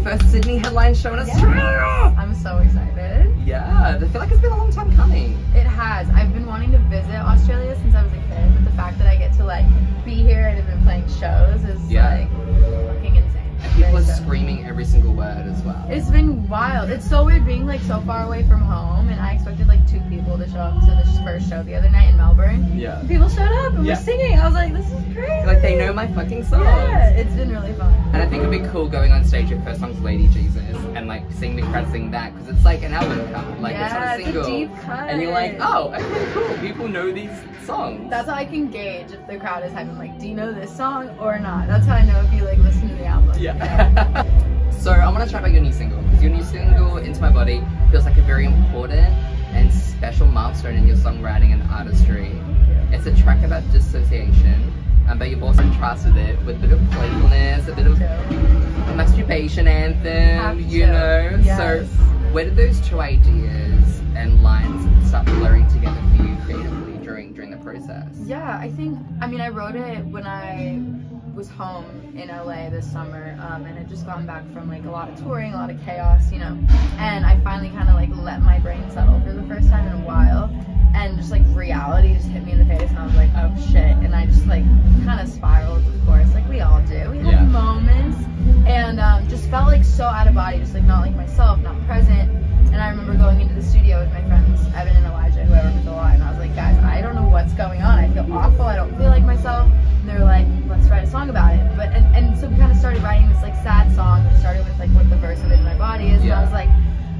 your first Sydney headline show in Australia! I'm so excited. Yeah, I feel like it's been a long time coming. It has. I've been wanting to visit Australia since I was a kid, but the fact that I get to like be here and have been playing shows is like fucking insane. And people are screaming every single word as well. It's been wild. It's so weird being like so far away from home, and I expected like 2 people to show up to this first show the other night in Melbourne. Yeah. And people showed up and were singing. I was like, this is crazy. Like they know my fucking songs. Yeah, it's been really fun. And I think it'd be cool going on stage. Your first song's Lady Jesus, and like seeing the crowd sing that because it's like an album cut, like it's not a single. It's a deep cut. And you're like, oh, okay, cool. People know these songs. That's how I can gauge if the crowd is hyping. Like, do you know this song or not? That's how I know if you like listen to the album. Yeah. So I want to chat about your new single because your new single, Into My Body, feels like a very important and special milestone in your songwriting and artistry. It's a track about dissociation, but you've also contrasted it with a bit of playfulness, a bit of a masturbation anthem, you know? Yes. So where did those 2 ideas and lines start blurring together for you creatively during the process? Yeah, I mean, I wrote it when I was home in LA this summer, and had just gotten back from like a lot of touring, a lot of chaos, you know, and I finally kind of like let my brain settle for the first time in a while, and just like reality just hit me in the face, and I was like, oh shit, and I just like kind of spiraled, of course, like we all do. We have moments, and just felt like so out of body, just like not like myself, not present. And I remember going into the studio with my friends Evan and Elijah, who I work with a lot, and I was like, guys, I don't know what's going on. I feel awful. I don't feel like myself. And they were like, let's write a song about it. But and so we kind of started writing this like sad song, which started with like what the verse of Into My Body is. And I was like,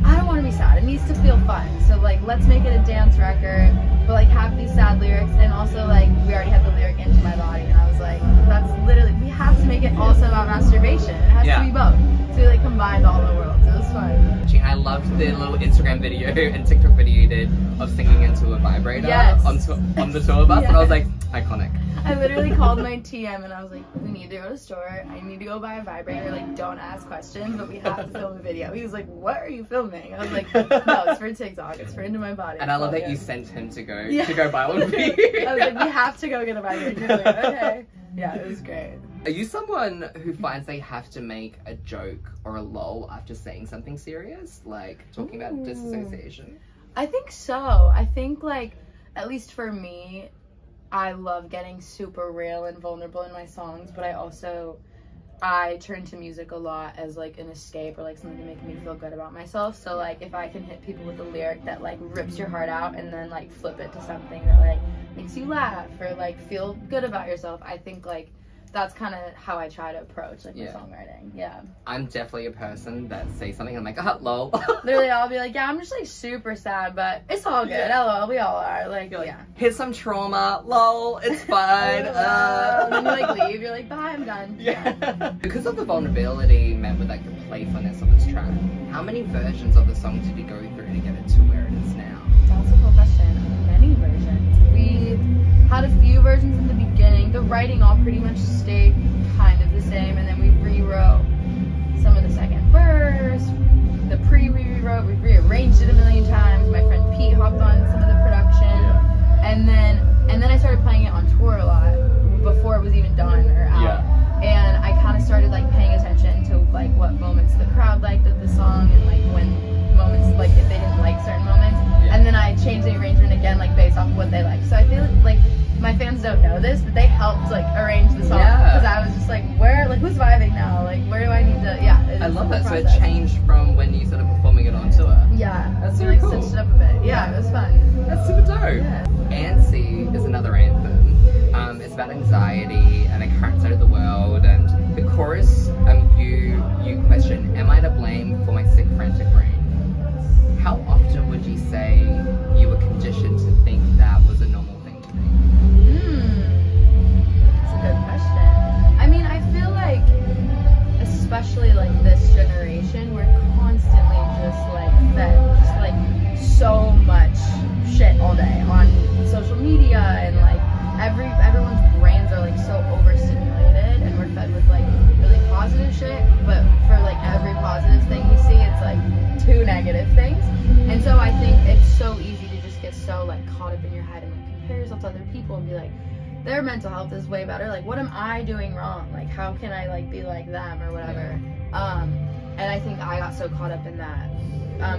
I don't want to be sad. It needs to feel fun. So like, let's make it a dance record, but like have these sad lyrics, and also like we already had the lyric Into My Body, and I was like, that's literally, we have to make it also about masturbation. It has to be both. So we like combined all the worlds. It was fun. I loved the little Instagram video and TikTok video you did of singing into a vibrator on the tour bus, and I was like, iconic. I literally called my TM and I was like, we need to go to the store, I need to go buy a vibrator, like don't ask questions, but we have to film a video. He was like, what are you filming? I was like, no, it's for TikTok, it's for Into My Body. And I love that you sent him to go buy one for you. I was like, we have to go get a vibrator. He was like, okay. Yeah, it was great. Are you someone who finds they have to make a joke or a lol after saying something serious? Like talking about disassociation? I think so. I think like, at least for me, I love getting super real and vulnerable in my songs, but I turn to music a lot as like an escape or like something to make me feel good about myself. So like if I can hit people with a lyric that like rips your heart out and then like flip it to something that like makes you laugh or like feel good about yourself, I think like that's kind of how I try to approach like my songwriting. I'm definitely a person that says something and I'm like, oh, lol. Literally, I'll be like, yeah, I'm just like super sad, but it's all good. LOL, we all are. Like, here's some trauma, lol, it's fine. And then you like leave, you're like, bye, I'm done. Because of the vulnerability met with like the playfulness of this track, how many versions of the song did you go through to get it to where it is now? That's a cool question. Many versions. We had a few versions in the beginning. The writing all pretty much stayed kind of the same, and then we rewrote some of the second verse. The we rewrote, we rearranged it a million times. My friend Pete hopped on some of the production, and then I started playing it on tour a lot before it was even done or out. And I kind of started like paying attention to like what moments the crowd liked of the song, and like when moments like if they didn't like certain moments, and then I changed the arrangement again like based off of what they like. So I feel like my fans don't know this, but they helped like arrange the song because I was just like, who's vibing now? Like, where do I need to? I love that. So it changed from when you started performing it on tour. That's super cool. Switched it up a bit. It was fun. That's super dope. Antsy is another anthem. It's about anxiety and the current state of the world, and the chorus, you question, am I to blame for my sick, frantic brain? How often would you say you were conditioned to think that was a normal thing to think? That's a good question. I mean, I feel like, especially like this generation, we're constantly just like fed just like so much shit all day on social media, and like everyone's brains are like so overstimulated, and we're fed with like really positive shit, but for like every positive thing we see, it's like 2 negative things. And so I think it's so easy to just get so like caught up in your head and like compare yourself to other people and be like, their mental health is way better, like what am I doing wrong, like how can I like be like them or whatever. And I think I got so caught up in that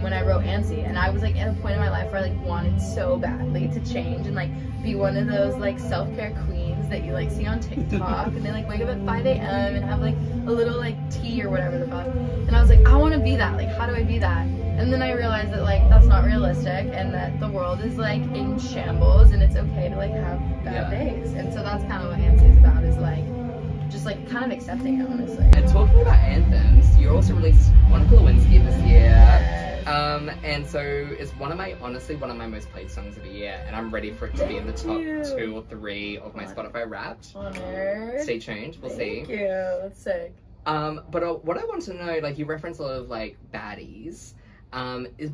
when I wrote Ansi, and I was like at a point in my life where I like wanted so badly to change and like be one of those like self-care queens that you like see on TikTok and they like wake up at 5 a.m. and have like a little like tea or whatever the fuck, and I was like, I want to be that. Like, how do I be that? And then I realized that like that's not realistic, and that the world is like in shambles, and it's okay to like have bad days. And so that's kind of what Ansi is about, is like just like kind of accepting it, honestly. And talking about anthems, you also released Monica Lewinsky this year. And so it's honestly one of my most played songs of the year, and I'm ready for it to be in the top 2 or 3 of my Spotify Wrapped. Honored. Stay tuned, we'll see. Thank you, that's sick. But what I want to know, like, you reference a lot of like baddies.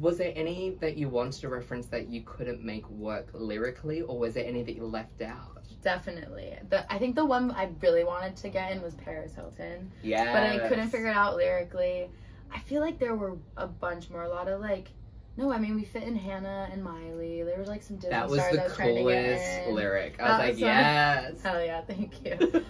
Was there any that you wanted to reference that you couldn't make work lyrically, or was there any that you left out? Definitely. I think the one I really wanted to get in was Paris Hilton. Yeah. But I couldn't figure it out lyrically. I feel like there were a bunch more. A lot of like, no, I mean, we fit in Hannah and Miley. There was like some Disney stars that was trying to get in. That was the coolest lyric. I was like, yes. Hell yeah, thank you.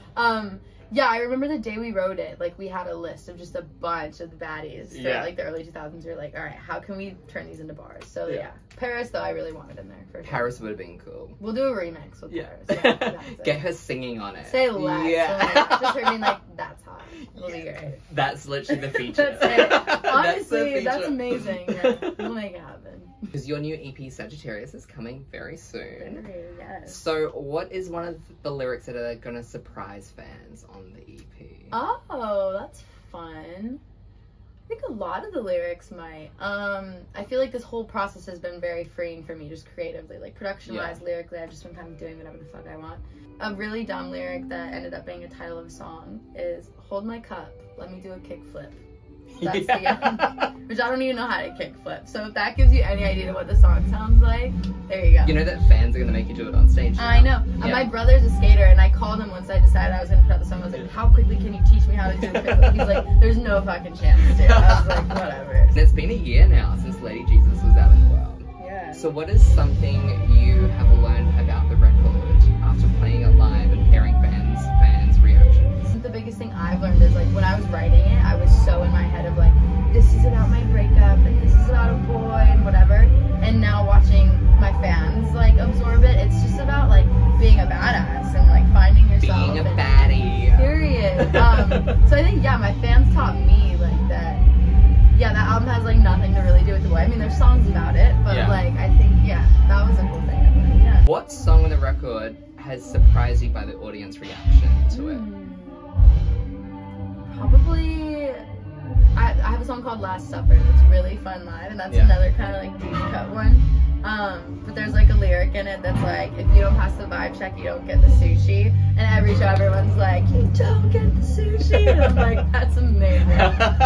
Yeah, I remember the day we wrote it, like we had a list of just a bunch of the baddies. So like the early 2000s, we were like, all right, how can we turn these into bars? So yeah. Paris though, I really wanted in there for sure. Paris would have been cool. We'll do a remix with Paris. Yeah, get her singing on it. Say less. Yeah. So, like, just her being like, that's hot. It'll be great. That's literally the feature. That's it. Honestly, that's amazing. Yeah, we'll make it happen. Because your new EP Sagittarius is coming very soon. Very, yes. So what is one of the lyrics that are going to surprise fans on the EP? Oh, that's fun. I think a lot of the lyrics might. I feel like this whole process has been very freeing for me, just creatively. Like, production-wise, lyrically, I've just been kind of doing whatever the fuck I want. A really dumb lyric that ended up being a title of a song is, hold my cup, let me do a kickflip. That's the end. Which I don't even know how to kickflip. So if that gives you any idea of what the song sounds like, there you go. You know that fans are going to make you do it on stage now. I know. Yeah. My brother's a skater, and I called him once I decided I was going to put out the song. I was like, how quickly can you teach me how to do a kickflip? He's like, there's no fucking chance, dude. I was like, whatever. And it's been a year now since Lady Jesus was out in the world. Yeah. So what is something you have learned about the record after playing it live and hearing fans' reactions? The biggest thing I've learned is, like, when I was writing it, I was so in my head of like, this is about my breakup and this is about a boy and whatever, and now watching my fans like absorb it, it's just about like being a badass and like finding yourself, being a baddie, period. So I think my fans taught me like that that album has like nothing to really do with the boy. I mean, there's songs about it, but like I think that was a cool thing. What song on the record has surprised you by the audience reaction to it? Probably, I have a song called Last Supper that's really fun live, and that's another kind of like deep cut one. But there's like a lyric in it that's like, if you don't pass the vibe check, you don't get the sushi. And every show, everyone's like, you don't get the sushi. And I'm like, that's amazing.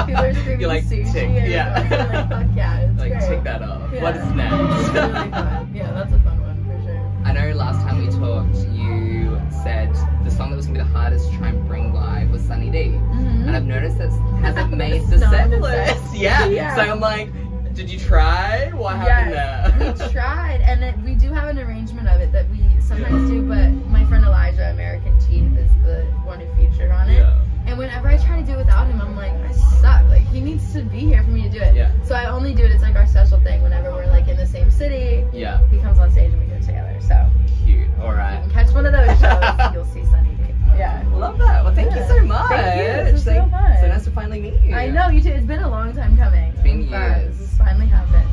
People are screaming like, sushi. tick, and I'm like, fuck yeah, it's like, great. tick that off. Yeah. What is next? It's really fun. Yeah, that's a fun one for sure. I know last time we talked, you said the song that was going to be the hardest to try and bring live was Sunny D. And I've noticed that hasn't made the set list. Yeah. So I'm like, did you try? What happened there? We tried, and we do have an arrangement of it that we sometimes do, but my friend Elijah, American Teeth, is the one who featured on it. And whenever I try to do it without him, I'm like, I suck. Like, he needs to be here for me to do it. So I only do it, it's like our special thing whenever we're like in the same city. He comes on stage and we do it together. So cute. Alright. You can catch one of those shows, you'll see Sunny D. Love that. Well, thank you so much. Thank you. This was so fun. So nice to finally meet you. I know, you too. It's been a long time coming. It's been years. This finally happened.